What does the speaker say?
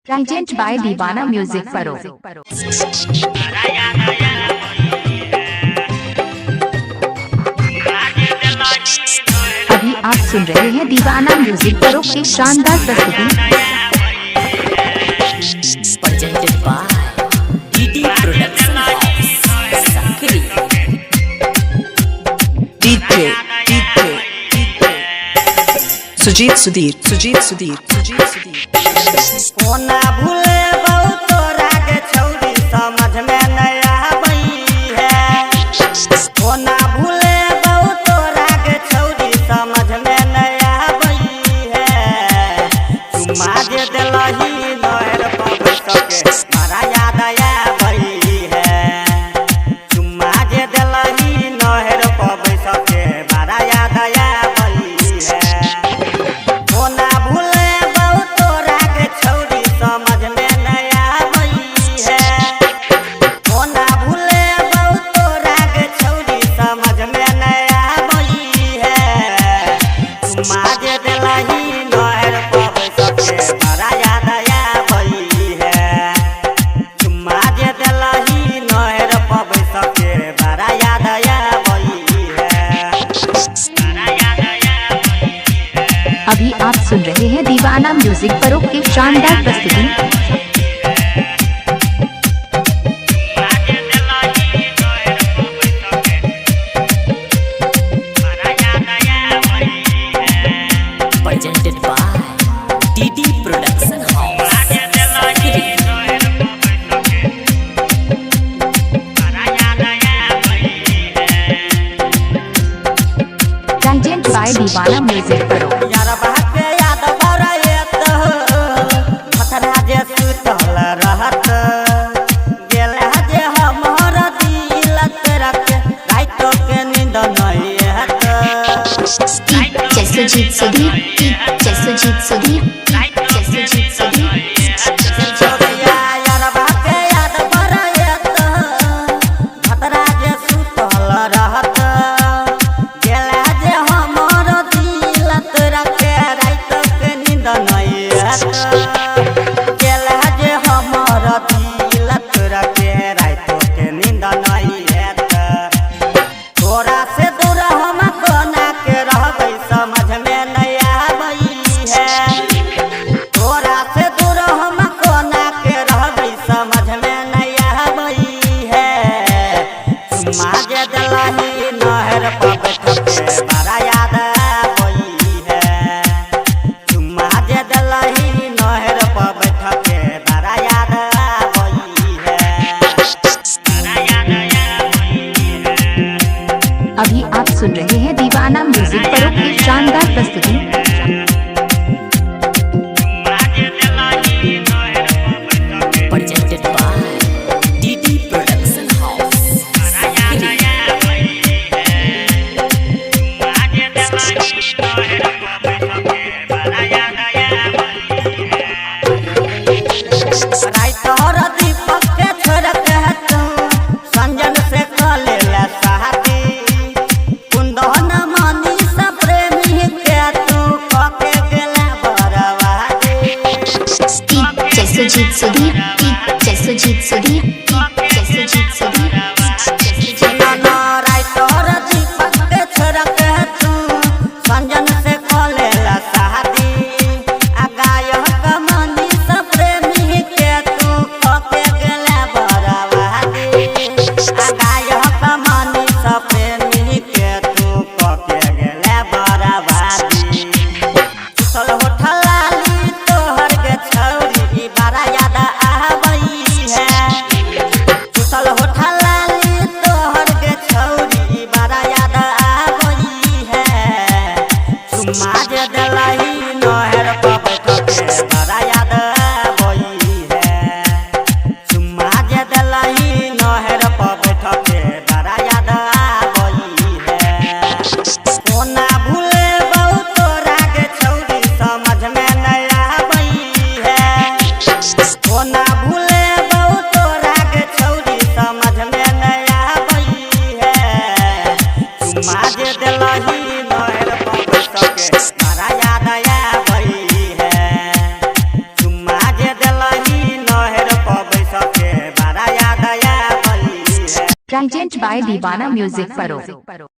Present by Deewana music परो। अभी आप सुन रहे हैं दीवाना म्यूजिक परो की शानदार प्रस्तुति। Presented by DD production Sujeet Sudhir कोना भूले बहुत तोरा के छौरी समझ में नहीं आबई है। कोना भूले बहुत तोरा के छौरी समझ में नहीं आबई है। चुम्मा जे दिलही नहर पब सके मारा याद आबई है। चुम्मा जे दिलही नहर पब सके मारा याद आबई है। कोना भूले बहुत तोरा के छौरी समझ में नहीं आबई है। कोना भूले बहुत तोरा के छौरी समझ में नहीं आबई है। चुम्मा जे दिलही नहर पब सके मारा याद आबई है। चुम्मा जे दिलही नहर पब सके मारा याद आबई है। अभी आप सुन रहे हैं दीवाना म्यूजिक परो की शानदार प्रस्तुति। Presented by DD production house. Present by Deewana music परो। यार बाके याद बरयत खतरा जे सुतल रहत गेल जे हमर दिल रख रात के नींद नहीं हत। सुजीत सुधीर यार बाके याद बरयत खतरा जे सुतल रहत गेल जे हमर दिल रख रात के नींद नहीं हत। गेल जे हमर दिल रख रात के नींद नहीं हत। तोरा से दूर हम कोना के रहबै समझ में नहीं आबई है। तोरा से दूर हम कोना के रहबै समझ में नहीं आबई है। चुम्मा जे दिलही नहर पब सके बड़ा याद आबई है। चुम्मा जे दिलही नहर पब सके बड़ा याद आबई है। अभी आप सुन रहे हैं दीवाना म्यूजिक परो की शानदार प्रस्तुति। Presented by DD production house. Writer Deepak के छोड़ के तू संजन से कले ला शादी। कुंदन मनी से प्रेमी के तू कके गेला बरवादी। राइटर दीपक के छोड़ के तू संजन से कले ला शादी। आ गायक मनी से प्रेमी के तू कके गेला बरवादी। आ गायक मनी से प्रेमी के तू कके गेला बरवादी। चल होठल लाली तोहर के छौरी बड़ा याद आबई है। Present by Divana Music Paro.